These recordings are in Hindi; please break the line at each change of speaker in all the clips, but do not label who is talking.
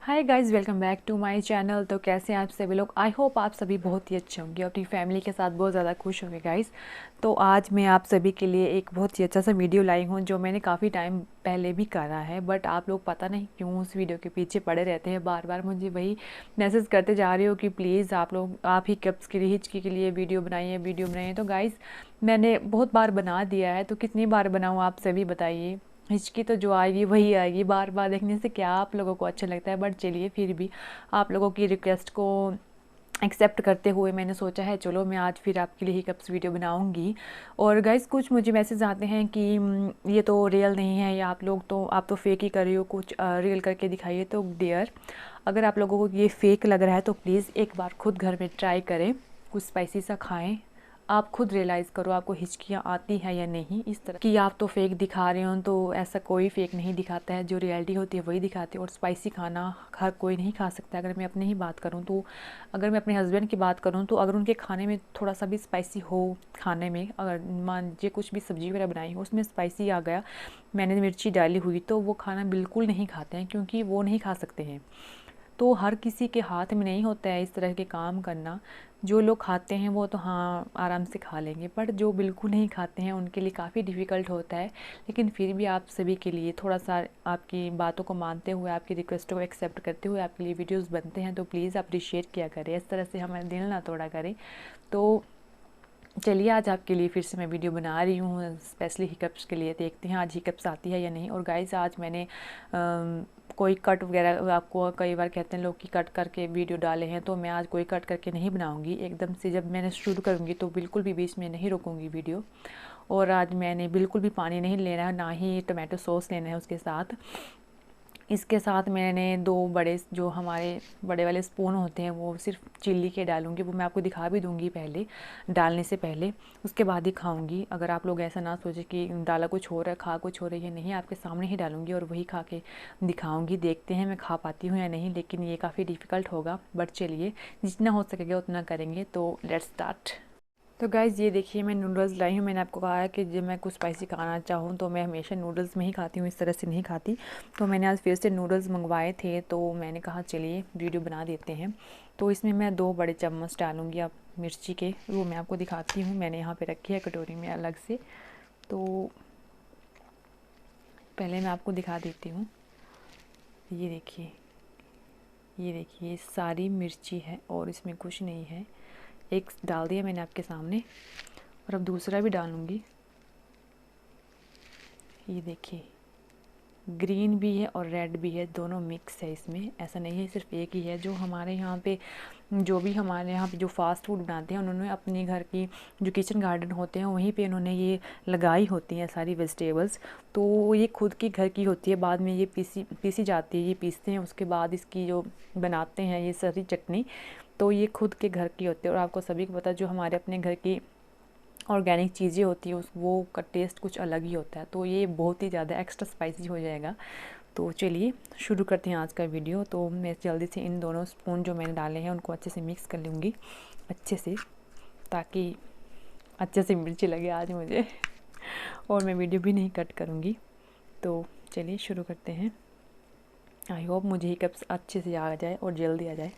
Hi guys, welcome back to my channel. तो कैसे हैं आप सभी लोग? आई होप आप सभी बहुत ही अच्छे होंगे और अपनी फैमिली के साथ बहुत ज़्यादा खुश होंगे गाइज़। तो आज मैं आप सभी के लिए एक बहुत ही अच्छा सा वीडियो लाई हूँ जो मैंने काफ़ी टाइम पहले भी करा है, बट आप लोग पता नहीं क्यों उस वीडियो के पीछे पड़े रहते हैं। बार बार मुझे वही मैसेज करते जा रहे हो कि प्लीज़ आप लोग आप हिकअप्स के लिए, हिचकी के लिए वीडियो बनाइए। तो गाइज़ मैंने बहुत बार बना दिया है, तो कितनी बार बनाऊँ आप सभी बताइए। हिचकी तो जो आएगी वही आएगी, बार बार देखने से क्या आप लोगों को अच्छा लगता है। बट चलिए, फिर भी आप लोगों की रिक्वेस्ट को एक्सेप्ट करते हुए मैंने सोचा है चलो मैं आज फिर आपके लिए हिकअप्स वीडियो बनाऊंगी। और गाइस कुछ मुझे मैसेज आते हैं कि ये तो रियल नहीं है, या आप तो फेक ही कर रही हो, कुछ रियल करके दिखाइए। तो डियर, अगर आप लोगों को ये फेक लग रहा है तो प्लीज़ एक बार खुद घर में ट्राई करें, कुछ स्पाइसी सा खाएं। आप खुद रियलाइज़ करो आपको हिचकियाँ आती हैं या नहीं। इस तरह कि आप तो फेक दिखा रहे हो, तो ऐसा कोई फेक नहीं दिखाता है, जो रियलिटी होती है वही दिखाती है। और स्पाइसी खाना हर कोई नहीं खा सकता। अगर मैं अपनी ही बात करूँ तो, अगर मैं अपने हस्बैंड की बात करूँ तो अगर उनके खाने में थोड़ा सा भी स्पाइसी हो, खाने में अगर मान लीजिए कुछ भी सब्ज़ी वगैरह बनाई हो उसमें स्पाइसी आ गया, मैंने मिर्ची डाली हुई, तो वो खाना बिल्कुल नहीं खाते हैं, क्योंकि वो नहीं खा सकते हैं। तो हर किसी के हाथ में नहीं होता है इस तरह के काम करना। जो लोग खाते हैं वो तो हाँ आराम से खा लेंगे, बट जो बिल्कुल नहीं खाते हैं उनके लिए काफ़ी डिफ़िकल्ट होता है। लेकिन फिर भी आप सभी के लिए थोड़ा सा आपकी बातों को मानते हुए, आपकी रिक्वेस्टों को एक्सेप्ट करते हुए आपके लिए वीडियोस बनते हैं, तो प्लीज़ अप्रिशिएट किया करें, इस तरह से हमारा दिल ना तोड़ा करें। तो चलिए, आज आपके लिए फिर से मैं वीडियो बना रही हूँ स्पेशली हिकअप्स के लिए। देखते हैं आज हिकअप्स आती है या नहीं। और गाइस आज मैंने कोई कट वगैरह, आपको कई बार कहते हैं लोग कि कट करके वीडियो डाले हैं, तो मैं आज कोई कट करके नहीं बनाऊंगी। एकदम से जब मैंने शुरू करूँगी तो बिल्कुल भी बीच में नहीं रोकूंगी वीडियो। और आज मैंने बिल्कुल भी पानी नहीं लेना है, ना ही टमाटो सॉस लेना है उसके साथ। इसके साथ मैंने दो बड़े, जो हमारे बड़े वाले स्पून होते हैं, वो सिर्फ चिल्ली के डालूंगी। वो मैं आपको दिखा भी दूंगी पहले, डालने से पहले, उसके बाद ही खाऊंगी। अगर आप लोग ऐसा ना सोचे कि डाला कुछ हो रहा है खा कुछ हो रही है, नहीं, आपके सामने ही डालूंगी और वही खा के दिखाऊंगी। देखते हैं मैं खा पाती हूँ या नहीं, लेकिन ये काफ़ी डिफ़िकल्ट होगा, बट चलिए जितना हो सकेगा उतना करेंगे। तो लेट्स स्टार्ट। तो गाइज़ ये देखिए, मैं नूडल्स लाई हूँ। मैंने आपको कहा है कि जब मैं कुछ स्पाइसी खाना चाहूँ तो मैं हमेशा नूडल्स में ही खाती हूँ, इस तरह से नहीं खाती। तो मैंने आज फिर से नूडल्स मंगवाए थे, तो मैंने कहा चलिए वीडियो बना देते हैं। तो इसमें मैं 2 बड़े चम्मच डालूँगी आप मिर्ची के, वो मैं आपको दिखाती हूँ। मैंने यहाँ पर रखी है कटोरी में अलग से। तो पहले मैं आपको दिखा देती हूँ। ये देखिए, ये देखिए सारी मिर्ची है और इसमें कुछ नहीं है। एक डाल दिया मैंने आपके सामने, और अब दूसरा भी डालूँगी। ये देखिए, ग्रीन भी है और रेड भी है, दोनों मिक्स है इसमें। ऐसा नहीं है सिर्फ एक ही है। जो हमारे यहाँ पे, जो भी हमारे यहाँ पे जो फास्ट फूड बनाते हैं, उन्होंने अपने घर की जो किचन गार्डन होते हैं वहीं पे उन्होंने ये लगाई होती हैं सारी वेजिटेबल्स। तो ये खुद की घर की होती है, बाद में ये पीसी जाती है, ये पीसते हैं, उसके बाद इसकी जो बनाते हैं ये सारी चटनी, तो ये खुद के घर की होती है। और आपको सभी को पता है, जो हमारे अपने घर की ऑर्गेनिक चीज़ें होती हैं उस वो का टेस्ट कुछ अलग ही होता है। तो ये बहुत ही ज़्यादा एक्स्ट्रा स्पाइसी हो जाएगा। तो चलिए शुरू करते हैं आज का वीडियो। तो मैं जल्दी से इन दोनों स्पून जो मैंने डाले हैं उनको अच्छे से मिक्स कर लूँगी, अच्छे से, ताकि अच्छे से मिर्ची लगे आज मुझे। और मैं वीडियो भी नहीं कट करूँगी। तो चलिए शुरू करते हैं। आई होप मुझे ही कब अच्छे से आ जाए और जल्दी आ जाए।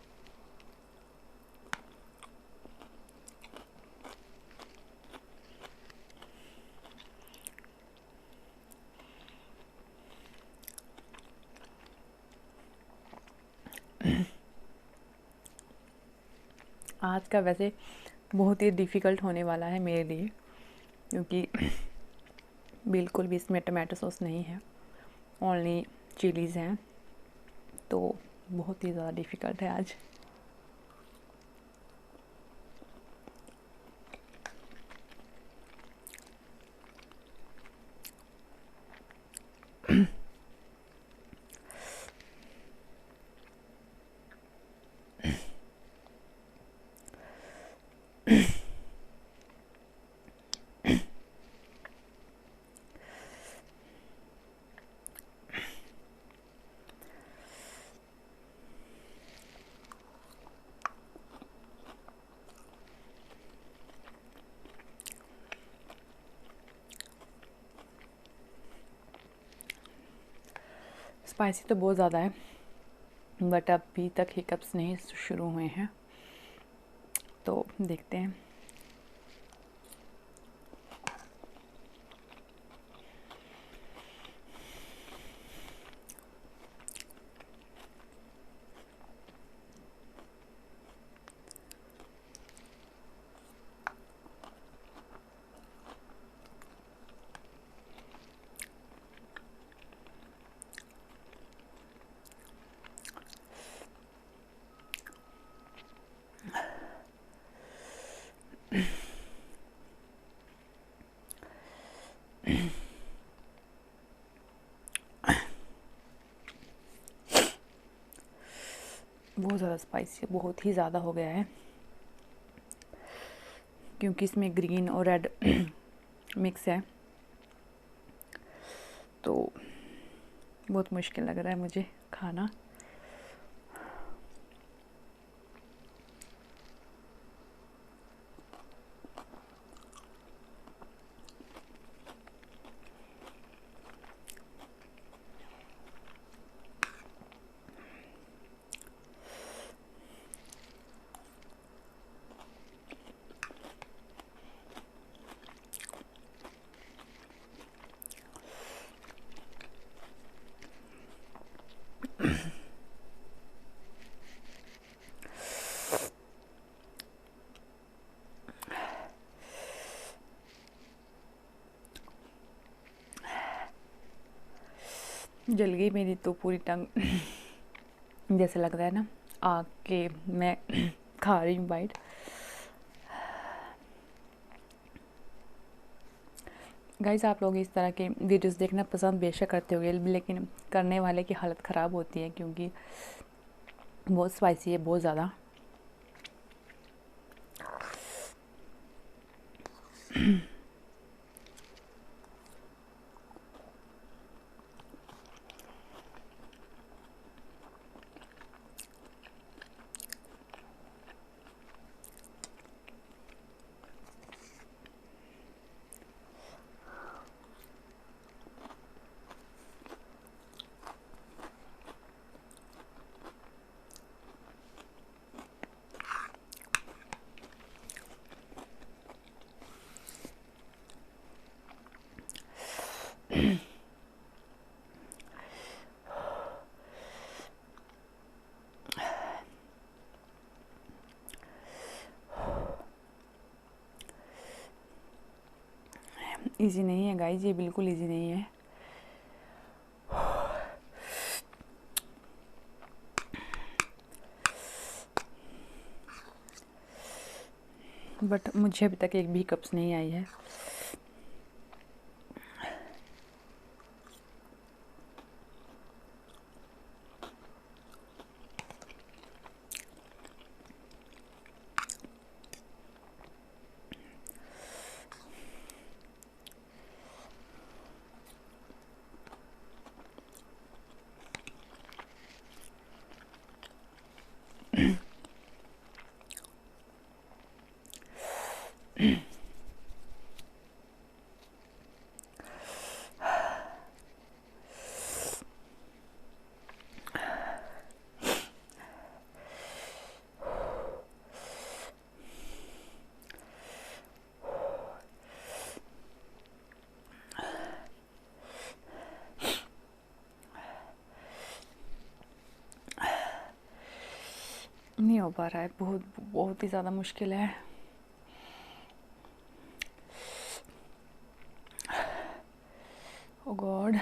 आज का वैसे बहुत ही डिफ़िकल्ट होने वाला है मेरे लिए, क्योंकि बिल्कुल भी इसमें टमाटो सॉस नहीं है, ओनली चिलीज़ हैं। तो बहुत ही ज़्यादा डिफ़िकल्ट है आज। स्पाइसी तो बहुत ज़्यादा है, बट अभी तक हिकअप्स नहीं शुरू हुए हैं, तो देखते हैं। बहुत ज़्यादा स्पाइसी, बहुत ही ज़्यादा हो गया है, क्योंकि इसमें ग्रीन और रेड मिक्स है, तो बहुत मुश्किल लग रहा है मुझे खाना। जल गई मेरी तो पूरी टंग जैसे लग रहा है ना आग के मैं खा रही हूँ बाइट। गाइस, आप लोग इस तरह के वीडियोस देखना पसंद बेशक करते होंगे, लेकिन करने वाले की हालत ख़राब होती है, क्योंकि बहुत स्पाइसी है, बहुत ज़्यादा। इजी नहीं है गाइस, ये बिल्कुल इजी नहीं है। बट मुझे अभी तक एक भी कप्स नहीं आई है। नहीं हो पा रहा है, बहुत बहुत ही ज़्यादा मुश्किल है। ओ गॉड।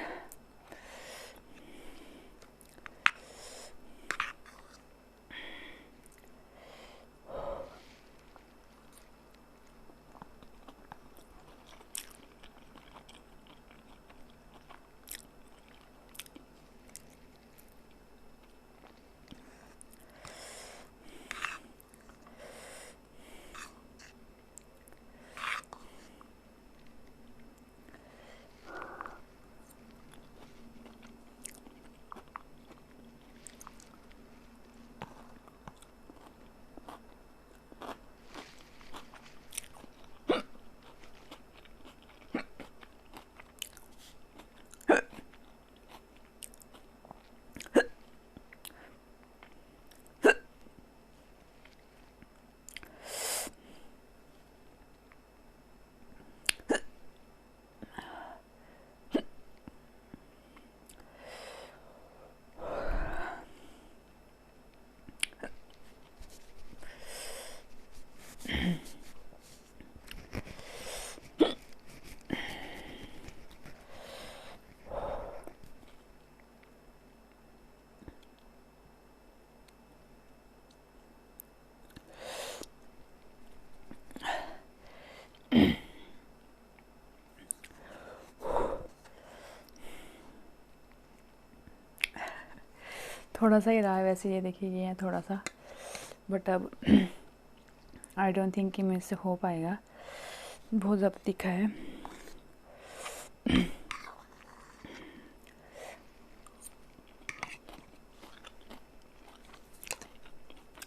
थोड़ा सा ही रहा है वैसे, ये देखिए ये है थोड़ा सा, बट अब आई डोंट थिंक कि मेरे से हो पाएगा, बहुत ज़्यादा तीखा है।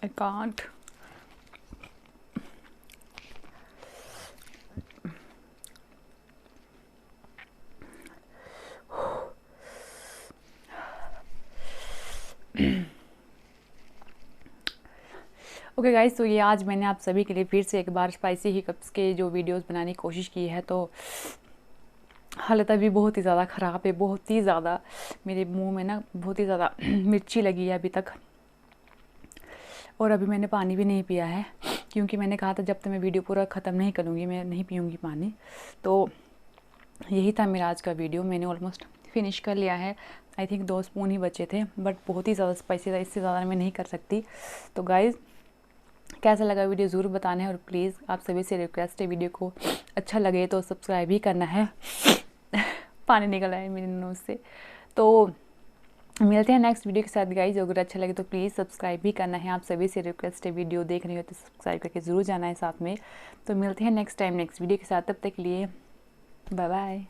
I can't. ओके गाइस, तो ये आज मैंने आप सभी के लिए फिर से एक बार स्पाइसी हिकअप्स के जो वीडियोस बनाने की कोशिश की है। तो हालत अभी बहुत ही ज़्यादा ख़राब है, बहुत ही ज़्यादा मेरे मुंह में ना बहुत ही ज़्यादा मिर्ची लगी है अभी तक, और अभी मैंने पानी भी नहीं पिया है, क्योंकि मैंने कहा था जब तक मैं वीडियो पूरा ख़त्म नहीं करूँगी मैं नहीं पीऊँगी पानी। तो यही था मेरा आज का वीडियो, मैंने ऑलमोस्ट फिनिश कर लिया है। आई थिंक 2 स्पून ही बचे थे, बट बहुत ही ज़्यादा स्पाइसी था, इससे ज़्यादा मैं नहीं कर सकती। तो गाइज़ कैसा लगा वीडियो ज़रूर बताना है, और प्लीज़ आप सभी से रिक्वेस्ट है, वीडियो को अच्छा लगे तो सब्सक्राइब ही करना है। पानी निकल आया है मेरे नोज़ से। तो मिलते हैं नेक्स्ट वीडियो के साथ गाइज। अगर अच्छा लगे तो प्लीज़ सब्सक्राइब भी करना है, आप सभी से रिक्वेस्ट है, वीडियो देख रहे हो तो सब्सक्राइब करके ज़रूर जाना है साथ में। तो मिलते हैं नेक्स्ट टाइम नेक्स्ट वीडियो के साथ, तब तक के लिए बाय बाय।